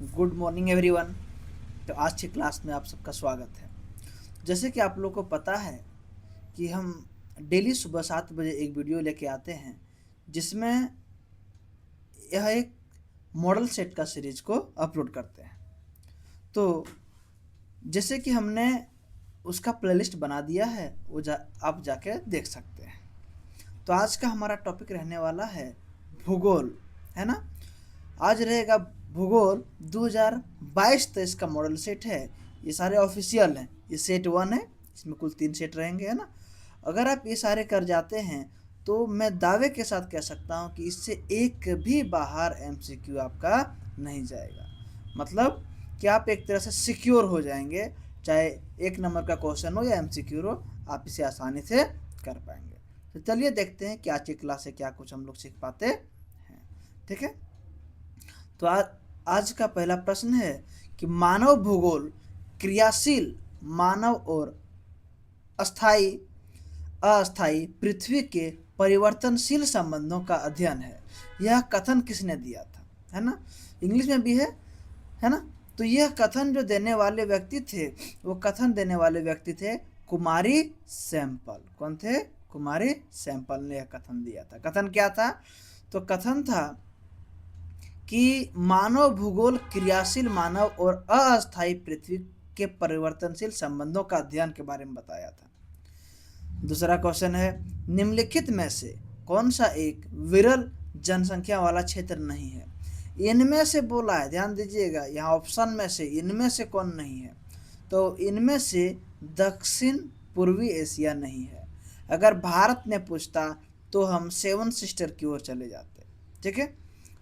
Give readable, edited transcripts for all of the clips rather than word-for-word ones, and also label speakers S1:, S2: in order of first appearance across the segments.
S1: Good morning everyone. तो आज की क्लास में आप सबका स्वागत है। जैसे कि आप लोग को पता है कि हम डेली सुबह 7 बजे एक वीडियो लेके आते हैं, जिसमें यह एक मॉडल सेट का सीरीज को अपलोड करते हैं। तो जैसे कि हमने उसका प्लेलिस्ट बना दिया है, वो आप जाके देख सकते हैं। तो आज का हमारा टॉपिक रहने वाला है भूगोल, है ना। आज रहेगा भूगोल 2022-23 का मॉडल सेट है। ये सारे ऑफिशियल हैं। ये सेट 1 है, इसमें कुल 3 सेट रहेंगे, है ना। अगर आप ये सारे कर जाते हैं तो मैं दावे के साथ कह सकता हूँ कि इससे एक भी बाहर एमसीक्यू आपका नहीं जाएगा। मतलब कि आप एक तरह से सिक्योर हो जाएंगे, चाहे 1 नंबर का क्वेश्चन हो या एमसीक्यू हो, आप इसे आसानी से कर पाएंगे। तो चलिए देखते हैं कि आज की क्लास से क्या कुछ हम लोग सीख पाते हैं। ठीक है। तो आज का पहला प्रश्न है कि मानव भूगोल क्रियाशील मानव और अस्थाई अस्थाई पृथ्वी के परिवर्तनशील संबंधों का अध्ययन है। यह कथन किसने दिया था, है ना। इंग्लिश में भी है ना। तो यह कथन जो देने वाले व्यक्ति थे, वो कथन देने वाले व्यक्ति थे कुमारी सैंपल। कौन थे? कुमारी सैंपल ने यह कथन दिया था। कथन क्या था? तो कथन था कि मानव भूगोल क्रियाशील मानव और अस्थायी पृथ्वी के परिवर्तनशील संबंधों का अध्ययन के बारे में बताया था। दूसरा क्वेश्चन है, निम्नलिखित में से कौन सा एक विरल जनसंख्या वाला क्षेत्र नहीं है? इनमें से बोला है, ध्यान दीजिएगा, यहाँ ऑप्शन में से इनमें से कौन नहीं है? तो इनमें से दक्षिण पूर्वी एशिया नहीं है। अगर भारत ने पूछता तो हम 7 सिस्टर की ओर चले जाते। ठीक है।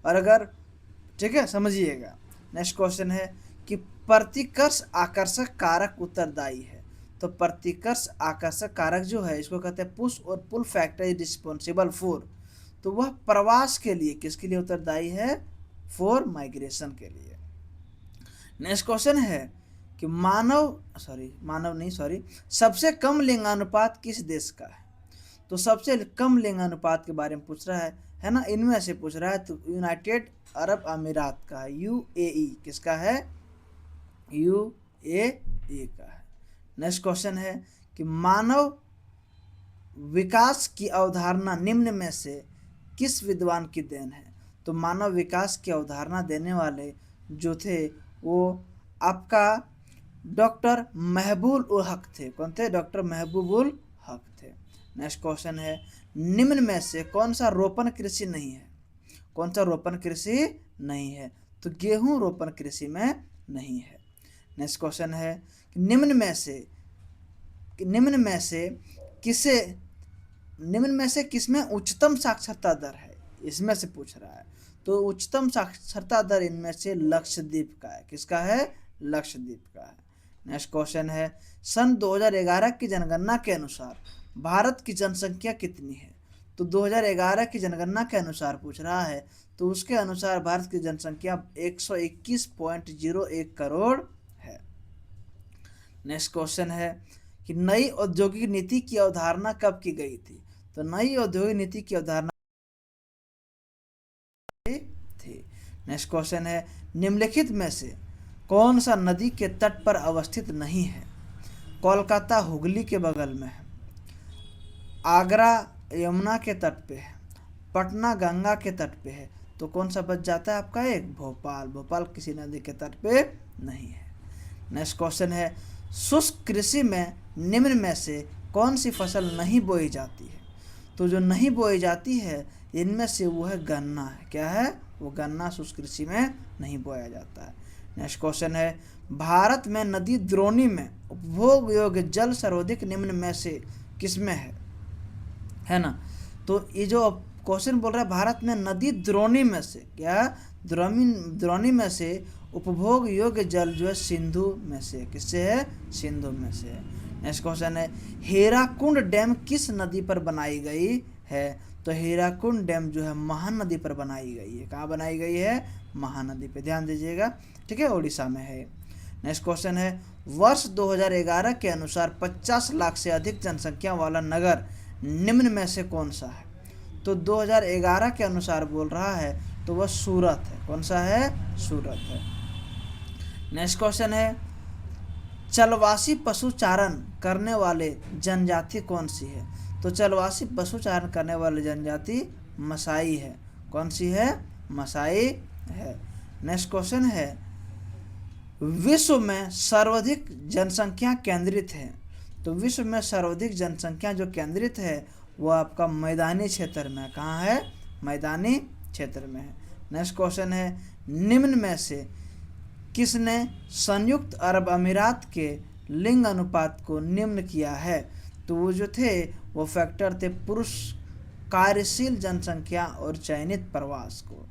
S1: और अगर, ठीक है, समझिएगा। नेक्स्ट क्वेश्चन है कि प्रतिकर्ष आकर्षक कारक उत्तरदायी है। तो प्रतिकर्ष आकर्षक कारक जो है, इसको कहते हैं पुश और pull factor is responsible for. तो वह प्रवास के लिए किसके लिए उत्तरदायी है? फॉर माइग्रेशन के लिए। नेक्स्ट क्वेश्चन है कि सबसे कम लिंगानुपात किस देश का है? तो सबसे कम लिंगानुपात के बारे में पूछ रहा है ना। इनमें से पूछ रहा है तो यूनाइटेड अरब अमीरात का है, यूएई। किसका है? यूएई का है। नेक्स्ट क्वेश्चन है कि मानव विकास की अवधारणा निम्न में से किस विद्वान की देन है? तो मानव विकास की अवधारणा देने वाले जो थे वो आपका डॉक्टर महबूब उल हक थे। कौन थे? डॉक्टर महबूब उल हक थे। नेक्स्ट क्वेश्चन है, निम्न में से कौन सा रोपण कृषि नहीं है? कौन सा रोपण कृषि नहीं है? तो गेहूं रोपण कृषि में नहीं है। नेक्स्ट क्वेश्चन है कि निम्न में से किसमें उच्चतम साक्षरता दर है? इसमें से पूछ रहा है। तो उच्चतम साक्षरता दर इनमें से लक्षद्वीप का है। किसका है? लक्षद्वीप का है। नेक्स्ट क्वेश्चन है, सन 2011 की जनगणना के अनुसार भारत की जनसंख्या कितनी है? तो 2011 की जनगणना के अनुसार पूछ रहा है। तो उसके अनुसार भारत की जनसंख्या 121.01 करोड़ है। नेक्स्ट क्वेश्चन है कि नई औद्योगिक नीति की अवधारणा कब की गई थी? तो नई औद्योगिक नीति की अवधारणा थी। नेक्स्ट क्वेश्चन है, निम्नलिखित में से कौन सा नदी के तट पर अवस्थित नहीं है? कोलकाता हुगली के बगल में है, आगरा यमुना के तट पे है, पटना गंगा के तट पे है। तो कौन सा बच जाता है आपका? एक भोपाल। भोपाल किसी नदी के तट पे नहीं है। नेक्स्ट क्वेश्चन है, शुष्क कृषि में निम्न में से कौन सी फसल नहीं बोई जाती है? तो जो नहीं बोई जाती है इनमें से वो है गन्ना है। क्या है? वो गन्ना शुष्क कृषि में नहीं बोया जाता है। नेक्स्ट क्वेश्चन है, भारत में नदी द्रोणी में उपभोग योग्य जल सर्वाधिक निम्न में से किसमें है ना। तो ये जो क्वेश्चन बोल रहा है भारत में नदी द्रोणी में से, क्या? द्रोणी में से उपभोग योग्य जल जो है सिंधु में से। किससे है? सिंधु में से है। नेक्स्ट क्वेश्चन है, हीराकुंड डैम किस नदी पर बनाई गई है? तो हीराकुंड डैम जो है महानदी पर बनाई गई है। कहाँ बनाई गई है? महानदी पे। ध्यान दीजिएगा। ठीक है, उड़ीसा में है। नेक्स्ट क्वेश्चन है, वर्ष 2011 के अनुसार 50 लाख से अधिक जनसंख्या वाला नगर निम्न में से कौन सा है? तो 2011 के अनुसार बोल रहा है तो वह सूरत है। कौन सा है? सूरत है। नेक्स्ट क्वेश्चन है चलवासी पशुचारण करने वाले जनजाति कौन सी है? तो चलवासी पशुचारण करने वाली जनजाति मसाई है। कौन सी है? मसाई है। नेक्स्ट क्वेश्चन है विश्व में सर्वाधिक जनसंख्या केंद्रित है। तो विश्व में सर्वाधिक जनसंख्या जो केंद्रित है वो आपका मैदानी क्षेत्र में। कहाँ है? मैदानी क्षेत्र में है। नेक्स्ट क्वेश्चन है निम्न में से किसने संयुक्त अरब अमीरात के लिंग अनुपात को निम्न किया है? तो वो जो थे वो फैक्टर थे पुरुष कार्यशील जनसंख्या और चयनित प्रवास को।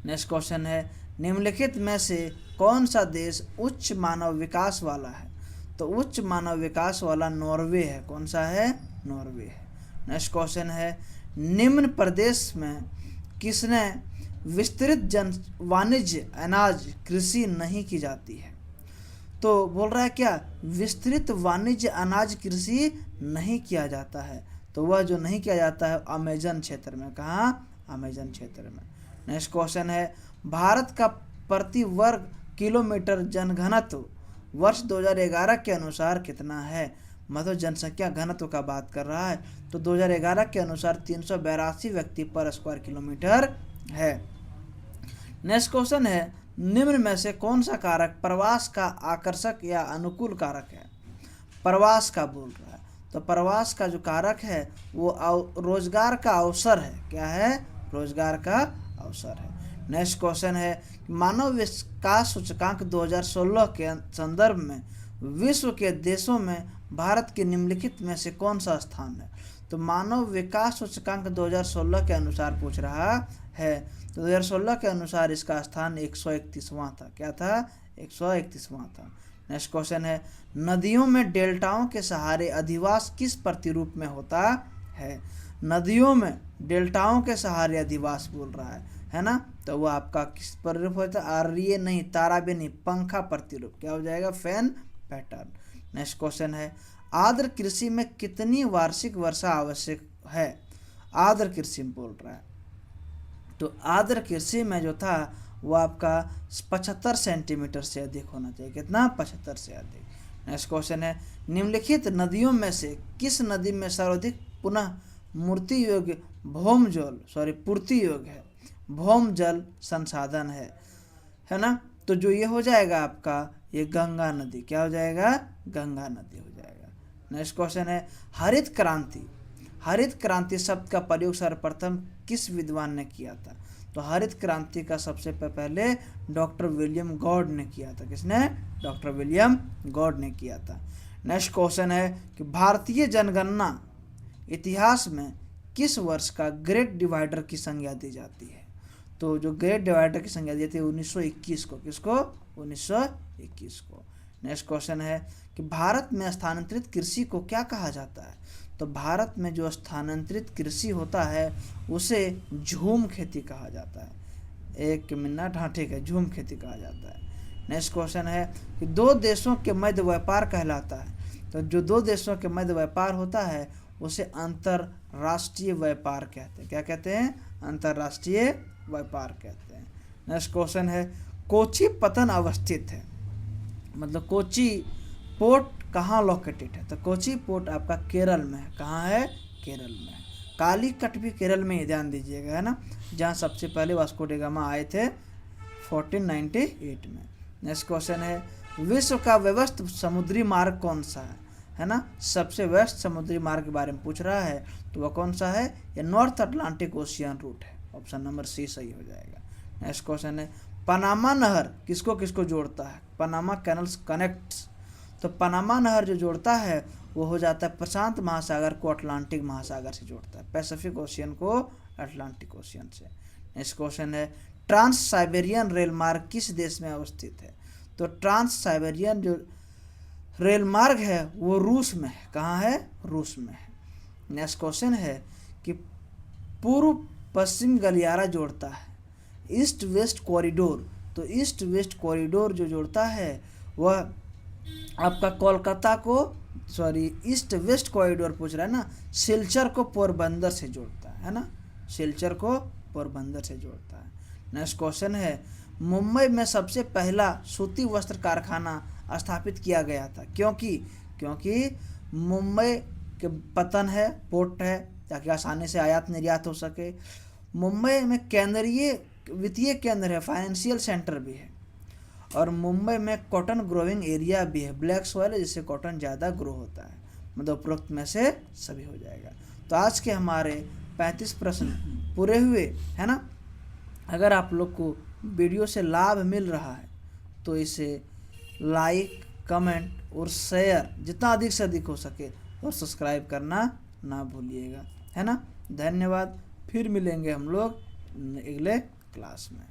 S1: नेक्स्ट क्वेश्चन है निम्नलिखित में से कौन सा देश उच्च मानव विकास वाला है? तो उच्च मानव विकास वाला नॉर्वे है। कौन सा है? नॉर्वे है। नेक्स्ट क्वेश्चन है निम्न प्रदेश में किसने विस्तृत वाणिज्य अनाज कृषि नहीं की जाती है? तो बोल रहा है क्या? विस्तृत वाणिज्य अनाज कृषि नहीं किया जाता है। तो वह जो नहीं किया जाता है अमेजन क्षेत्र में। कहाँ? अमेजन क्षेत्र में। नेक्स्ट क्वेश्चन है भारत का प्रति वर्ग किलोमीटर जनघनत्व वर्ष 2011 के अनुसार कितना है? मतलब जनसंख्या घनत्व का बात कर रहा है। तो 2011 के अनुसार 382 व्यक्ति पर स्क्वायर किलोमीटर है। नेक्स्ट क्वेश्चन है निम्न में से कौन सा कारक प्रवास का आकर्षक या अनुकूल कारक है? प्रवास का बोल रहा है। तो प्रवास का जो कारक है वो रोजगार का अवसर है। क्या है? रोजगार का अवसर है। नेक्स्ट क्वेश्चन है मानव विकास सूचकांक 2016 के संदर्भ में विश्व के देशों में भारत के निम्नलिखित में से कौन सा स्थान है? तो मानव विकास सूचकांक 2016 के अनुसार पूछ रहा है। तो 2016 के अनुसार इसका स्थान 131वां था। क्या था? 131वां था। नेक्स्ट क्वेश्चन है नदियों में डेल्टाओं के सहारे अधिवास किस प्रतिरूप में होता है? नदियों में डेल्टाओं के सहारे अधिवास बोल रहा है ना? तो वो आपका किस प्रतिरूप होता है? आर्य नहीं, तारा भी नहीं, पंखा प्रतिरूप। क्या हो जाएगा? Fan pattern. नेक्स्ट क्वेश्चन है आर्द्र कृषि में कितनी वार्षिक वर्षा आवश्यक है? आर्द्र कृषि में बोल रहा है। तो आर्द्र कृषि में जो था वो आपका 75 सेंटीमीटर से अधिक होना चाहिए। कितना? 75 से अधिक। नेक्स्ट क्वेश्चन है निम्नलिखित नदियों में से किस नदी में सर्वाधिक पुनः मूर्ति योग्य पूर्ति योग्य है? भौम जल संसाधन है ना? तो जो ये हो जाएगा आपका ये गंगा नदी। क्या हो जाएगा? गंगा नदी हो जाएगा। नेक्स्ट क्वेश्चन है हरित क्रांति। हरित क्रांति शब्द का प्रयोग सर्वप्रथम किस विद्वान ने किया था? तो हरित क्रांति का सबसे पहले डॉक्टर विलियम गॉड ने किया था। किसने? डॉक्टर विलियम गॉड ने किया था। नेक्स्ट क्वेश्चन है कि भारतीय जनगणना इतिहास में किस वर्ष का ग्रेट डिवाइडर की संज्ञा दी जाती है? तो जो ग्रेट डिवाइडर की संज्ञा दी जाती है 1921 को। किसको? 1921 को। नेक्स्ट क्वेश्चन है कि भारत में स्थानांतरित कृषि को क्या कहा जाता है? तो भारत में जो स्थानांतरित कृषि होता है उसे झूम खेती कहा जाता है। एक मिनट, हाँ ठीक है, झूम खेती कहा जाता है। नेक्स्ट क्वेश्चन है कि दो देशों के मध्य व्यापार कहलाता है। तो जो दो देशों के मध्य व्यापार होता है उसे अंतरराष्ट्रीय व्यापार कहते हैं। क्या कहते हैं? अंतरराष्ट्रीय व्यापार कहते हैं। नेक्स्ट क्वेश्चन है कोची पतन अवस्थित है। मतलब कोची पोर्ट कहाँ लोकेटेड है? तो कोची पोर्ट आपका केरल में है। कहाँ है? केरल में है। कालीकट भी केरल में ही, ध्यान दीजिएगा, है ना? जहाँ सबसे पहले वास्को डी गामा आए थे 1498 में। नेक्स्ट क्वेश्चन है विश्व का व्यस्त समुद्री मार्ग कौन सा है ना? सबसे व्यस्त समुद्री मार्ग के बारे में पूछ रहा है। तो वह कौन सा है? ये नॉर्थ अटलांटिक ओशियन रूट है। ऑप्शन नंबर सी सही हो जाएगा। नेक्स्ट क्वेश्चन है पनामा नहर किसको किसको जोड़ता है? Panama canals connects. तो पनामा नहर जो जोड़ता है वो हो जाता है प्रशांत महासागर को अटलांटिक महासागर से जोड़ता है, पैसिफिक ओशियन को अटलांटिक ओशियन से। नेक्स्ट क्वेश्चन है ट्रांस साइबेरियन रेल मार्ग किस देश में अवस्थित है? तो ट्रांस साइबेरियन जो रेल मार्ग है वो रूस में है। कहाँ है? रूस में है। नेक्स्ट क्वेश्चन है कि पूर्व पश्चिम गलियारा जोड़ता है ईस्ट वेस्ट कॉरिडोर। तो ईस्ट वेस्ट कॉरिडोर जो जोड़ता है वह आपका कोलकाता को ईस्ट वेस्ट कॉरिडोर पूछ रहा है ना, सिलचर को पोरबंदर से जोड़ता है ना? सिलचर को पोरबंदर से जोड़ता है। नेक्स्ट क्वेश्चन है, मुंबई में सबसे पहला सूती वस्त्र कारखाना स्थापित किया गया था। क्योंकि मुंबई के पतन है, पोर्ट है, ताकि आसानी से आयात निर्यात हो सके। मुंबई में केंद्रीय वित्तीय केंद्र है, फाइनेंशियल सेंटर भी है। और मुंबई में कॉटन ग्रोइंग एरिया भी है, ब्लैक सॉइल है जिससे कॉटन ज़्यादा ग्रो होता है। मतलब उपरोक्त में से सभी हो जाएगा। तो आज के हमारे 35 प्रश्न पूरे हुए, है ना। अगर आप लोग को वीडियो से लाभ मिल रहा है तो इसे लाइक, कमेंट और शेयर जितना अधिक से अधिक हो सके और सब्सक्राइब करना ना भूलिएगा, है ना। धन्यवाद। फिर मिलेंगे हम लोग अगले क्लास में।